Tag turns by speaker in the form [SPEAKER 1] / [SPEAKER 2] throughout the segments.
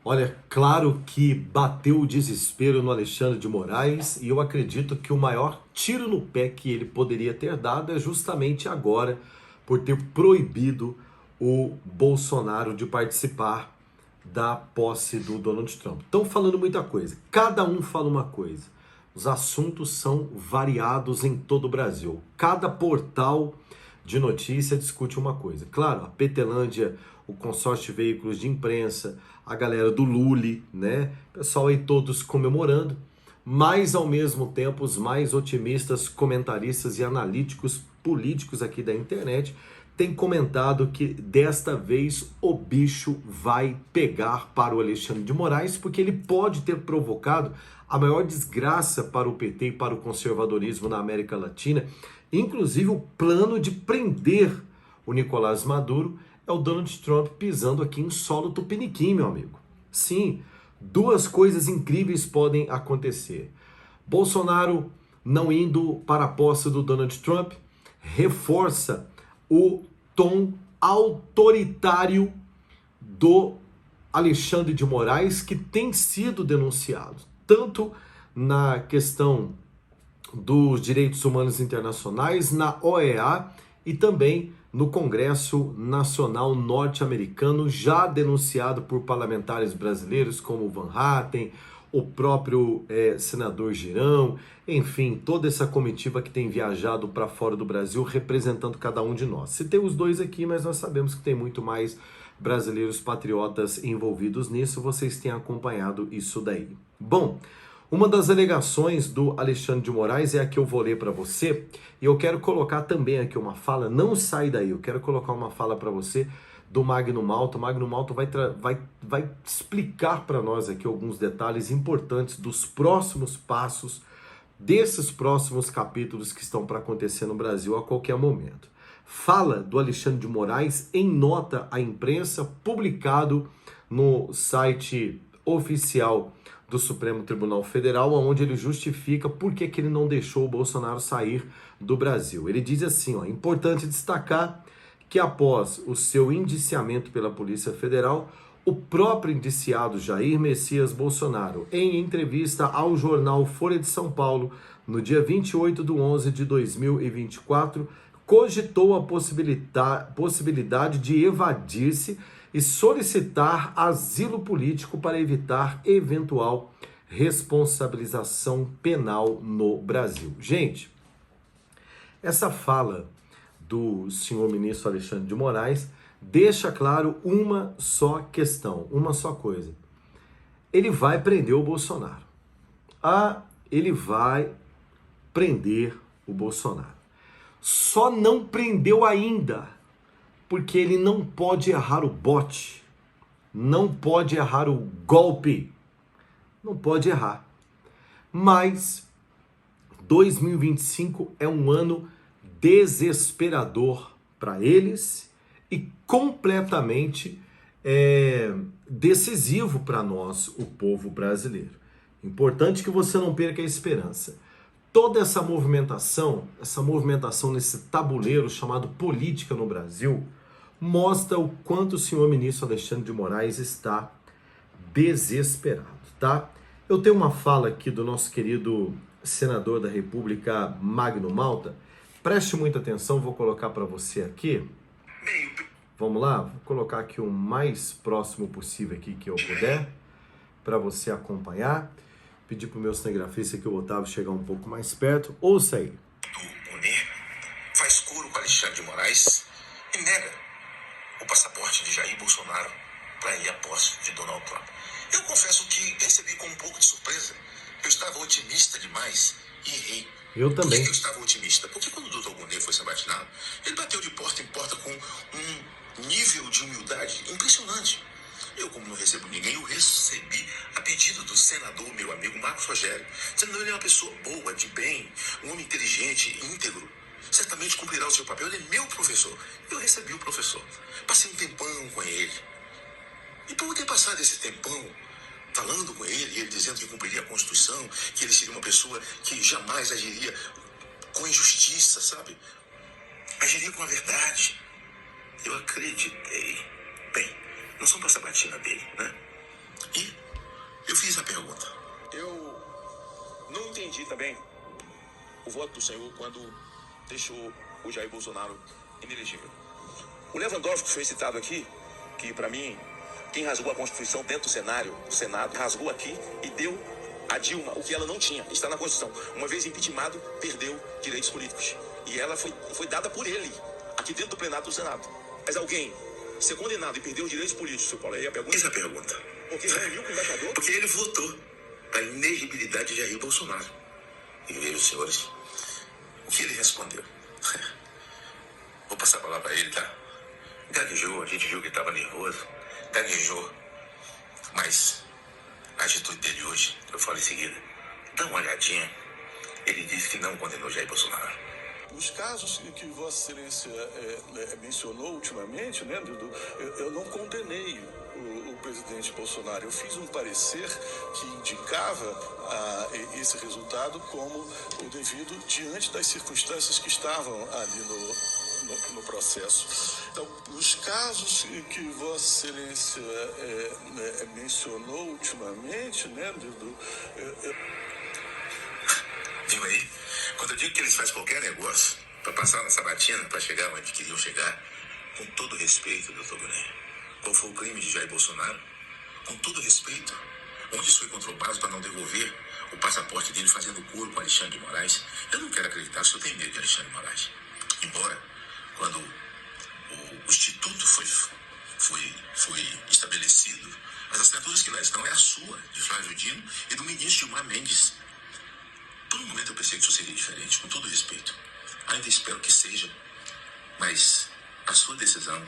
[SPEAKER 1] Olha, claro que bateu o desespero no Alexandre de Moraes e eu acredito que o maior tiro no pé que ele poderia ter dado é justamente agora, por ter proibido o Bolsonaro de participar da posse do Donald Trump. Estão falando muita coisa, cada um fala uma coisa. Os assuntos são variados em todo o Brasil. Cada portal de notícia discute uma coisa. Claro, a Petelândia, o consórcio de veículos de imprensa, a galera do Lully, né? Pessoal aí todos comemorando, mas ao mesmo tempo os mais otimistas, comentaristas e analíticos políticos aqui da internet têm comentado que desta vez o bicho vai pegar para o Alexandre de Moraes, porque ele pode ter provocado a maior desgraça para o PT e para o conservadorismo na América Latina, inclusive o plano de prender o Nicolás Maduro. É o Donald Trump pisando aqui em solo tupiniquim, meu amigo. Sim, duas coisas incríveis podem acontecer. Bolsonaro não indo para a posse do Donald Trump reforça o tom autoritário do Alexandre de Moraes, que tem sido denunciado, tanto na questão dos direitos humanos internacionais, na OEA e também no Congresso Nacional Norte-Americano, já denunciado por parlamentares brasileiros como Van Hatten, o próprio senador Girão, enfim, toda essa comitiva que tem viajado para fora do Brasil representando cada um de nós. Citei os dois aqui, mas nós sabemos que tem muito mais brasileiros patriotas envolvidos nisso, vocês têm acompanhado isso daí. Bom, uma das alegações do Alexandre de Moraes é a que eu vou ler para você, e eu quero colocar também aqui uma fala, não sai daí, eu quero colocar uma fala para você do Magno Malta. O Magno Malta vai explicar para nós aqui alguns detalhes importantes dos próximos passos, desses próximos capítulos que estão para acontecer no Brasil a qualquer momento. Fala do Alexandre de Moraes em nota à imprensa, publicado no site oficial do Supremo Tribunal Federal, onde ele justifica por que ele não deixou o Bolsonaro sair do Brasil. Ele diz assim, ó, importante destacar que após o seu indiciamento pela Polícia Federal, o próprio indiciado Jair Messias Bolsonaro, em entrevista ao jornal Folha de São Paulo, no dia 28/11/2024, cogitou a possibilidade de evadir-se e solicitar asilo político para evitar eventual responsabilização penal no Brasil. Gente, essa fala do senhor ministro Alexandre de Moraes deixa claro uma só questão, uma só coisa. Ele vai prender o Bolsonaro. Ele vai prender o Bolsonaro. Só não prendeu ainda, porque ele não pode errar o bote, não pode errar o golpe, não pode errar. Mas 2025 é um ano desesperador para eles e completamente decisivo para nós, o povo brasileiro. Importante que você não perca a esperança. Toda essa movimentação nesse tabuleiro chamado política no Brasil, mostra o quanto o senhor ministro Alexandre de Moraes está desesperado, tá? Eu tenho uma fala aqui do nosso querido senador da República, Magno Malta. Preste muita atenção, vou colocar para você aqui. Vamos lá? Vou colocar aqui o mais próximo possível aqui que eu puder, para você acompanhar. Pedir para o meu cinegrafista que o Otávio chegar um pouco mais perto. Ouça aí.
[SPEAKER 2] O Bonet faz coro com Alexandre de Moraes e nega o passaporte de Jair Bolsonaro para ir à posse de Donald Trump. Eu confesso que recebi com um pouco de surpresa. Eu estava otimista demais e errei.
[SPEAKER 1] Eu também.
[SPEAKER 2] Por que eu estava otimista? Porque quando o Dr. Bonet foi sabatinado, ele bateu de porta em porta com um nível de humildade impressionante. Eu, como não recebo ninguém, eu recebi a pedido do senador, meu amigo Marcos Rogério. O senador, ele é uma pessoa boa, de bem, um homem inteligente, íntegro. Certamente cumprirá o seu papel, ele é meu professor. Eu recebi o professor. Passei um tempão com ele. E por ter passado esse tempão falando com ele, ele dizendo que cumpriria a Constituição, que ele seria uma pessoa que jamais agiria com injustiça, sabe? Agiria com a verdade. Eu acreditei. Bem, não são para sabatina dele, né? E eu fiz a pergunta.
[SPEAKER 3] Eu não entendi também o voto do senhor quando deixou o Jair Bolsonaro inelegível. O Lewandowski foi citado aqui, que para mim, quem rasgou a Constituição dentro do cenário, do Senado, rasgou aqui e deu a Dilma o que ela não tinha, está na Constituição. Uma vez impeachmentado, perdeu direitos políticos. E ela foi dada por ele, aqui dentro do plenário do Senado. Mas alguém ser condenado e perder os direitos políticos, seu Paulo, aí a pergunta...
[SPEAKER 2] Fiz a pergunta.
[SPEAKER 3] Porque reuniu com o embaixador?
[SPEAKER 2] Porque ele votou para a inegibilidade de Jair Bolsonaro. E veja, senhores, o que ele respondeu. Vou passar a palavra para ele, tá? Gaguejou, a gente viu que ele estava nervoso. Gaguejou. Mas a atitude dele hoje, eu falo em seguida, dá uma olhadinha. Ele disse que não condenou Jair Bolsonaro.
[SPEAKER 4] Os casos que Vossa Excelência mencionou ultimamente, né, eu não condenei o presidente Bolsonaro. Eu fiz um parecer que indicava esse resultado como o devido diante das circunstâncias que estavam ali no processo. Então, nos casos que Vossa Excelência mencionou ultimamente, né,
[SPEAKER 2] Viu aí? Quando eu digo que eles fazem qualquer negócio para passar na sabatina, para chegar onde queriam chegar, com todo respeito, doutor Boné, qual foi o crime de Jair Bolsonaro? Com todo respeito, onde isso foi controlado para não devolver o passaporte dele fazendo coro com Alexandre de Moraes? Eu não quero acreditar, se eu tenho medo de Alexandre de Moraes. Embora, quando o Instituto foi estabelecido, as assinaturas que lá estão é a sua, de Flávio Dino, e do ministro Gilmar Mendes. Por um momento eu pensei que isso seria diferente, com todo respeito. Ainda espero que seja, mas a sua decisão,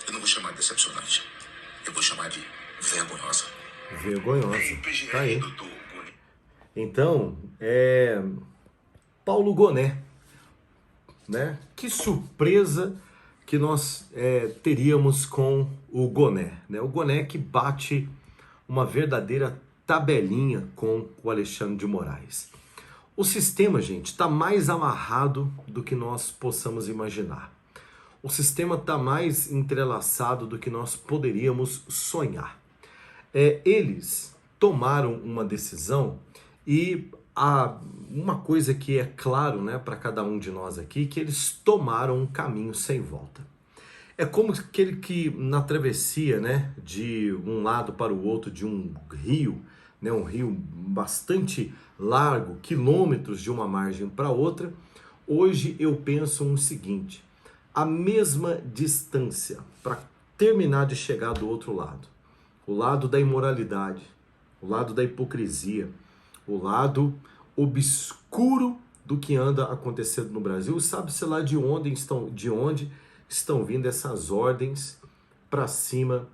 [SPEAKER 2] eu não vou chamar de decepcionante, eu vou chamar de vergonhosa.
[SPEAKER 1] Vergonhosa, tá aí. Então, Paulo Goné, né? Que surpresa que nós teríamos com o Goné, né? O Goné que bate uma verdadeira tabelinha com o Alexandre de Moraes. O sistema, gente, está mais amarrado do que nós possamos imaginar. O sistema está mais entrelaçado do que nós poderíamos sonhar. Eles tomaram uma decisão e uma coisa que é claro, né, para cada um de nós aqui, que eles tomaram um caminho sem volta. É como aquele que na travessia, né, de um lado para o outro de um rio, né, um rio bastante largo, quilômetros de uma margem para outra. Hoje eu penso o seguinte: a mesma distância para terminar de chegar do outro lado, o lado da imoralidade, o lado da hipocrisia, o lado obscuro do que anda acontecendo no Brasil. Sabe-se lá de onde estão vindo essas ordens para cima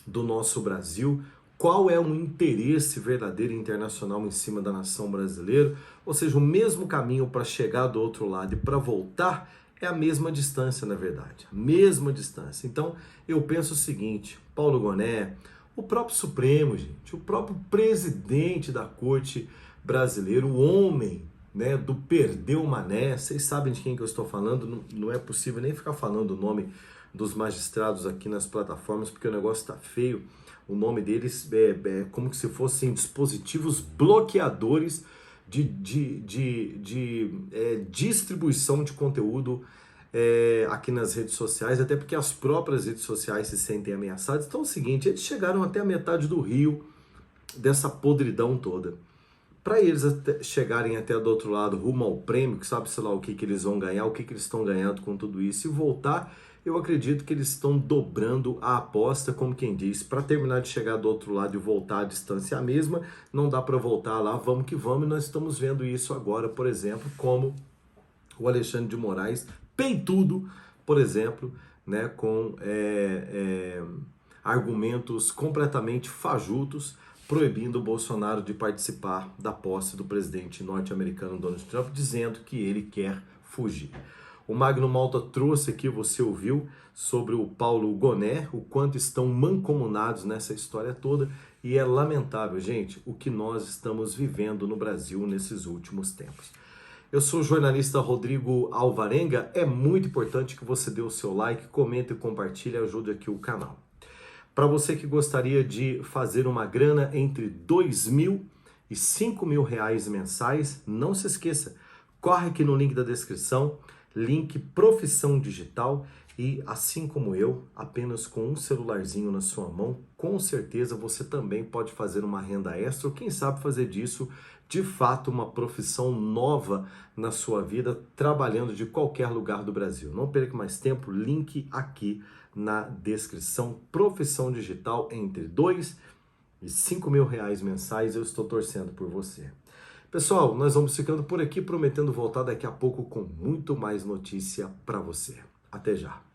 [SPEAKER 1] do nosso Brasil. Qual é o interesse verdadeiro internacional em cima da nação brasileira? Ou seja, o mesmo caminho para chegar do outro lado e para voltar é a mesma distância, na verdade. A mesma distância. Então, eu penso o seguinte: Paulo Goné, o próprio Supremo, gente, o próprio presidente da Corte brasileira, o homem, né, do perdeu Mané, vocês sabem de quem que eu estou falando, não é possível nem ficar falando o nome dos magistrados aqui nas plataformas, porque o negócio está feio. O nome deles é como se fossem dispositivos bloqueadores de distribuição de conteúdo aqui nas redes sociais, até porque as próprias redes sociais se sentem ameaçadas. Então é o seguinte: eles chegaram até a metade do rio dessa podridão toda. Para eles chegarem até do outro lado, rumo ao prêmio, que sabe, sei lá, o que eles vão ganhar, o que eles estão ganhando com tudo isso, e voltar, eu acredito que eles estão dobrando a aposta, como quem diz, para terminar de chegar do outro lado e voltar à distância a mesma. Não dá para voltar lá, vamos que vamos, e nós estamos vendo isso agora, por exemplo, como o Alexandre de Moraes, peitudo, por exemplo, né, com argumentos completamente fajutos, proibindo o Bolsonaro de participar da posse do presidente norte-americano Donald Trump, dizendo que ele quer fugir. O Magno Malta trouxe aqui, você ouviu, sobre o Paulo Goné, o quanto estão mancomunados nessa história toda, e é lamentável, gente, o que nós estamos vivendo no Brasil nesses últimos tempos. Eu sou o jornalista Rodrigo Alvarenga. É muito importante que você dê o seu like, comente e compartilhe, ajude aqui o canal. Para você que gostaria de fazer uma grana entre 2.000 e 5.000 reais mensais, não se esqueça, corre aqui no link da descrição, link Profissão Digital, e assim como eu, apenas com um celularzinho na sua mão, com certeza você também pode fazer uma renda extra, ou quem sabe fazer disso de fato uma profissão nova na sua vida, trabalhando de qualquer lugar do Brasil. Não perca mais tempo, link aqui na descrição, Profissão Digital entre 2 e 5.000 reais mensais, eu estou torcendo por você. Pessoal, nós vamos ficando por aqui, prometendo voltar daqui a pouco com muito mais notícia para você. Até já!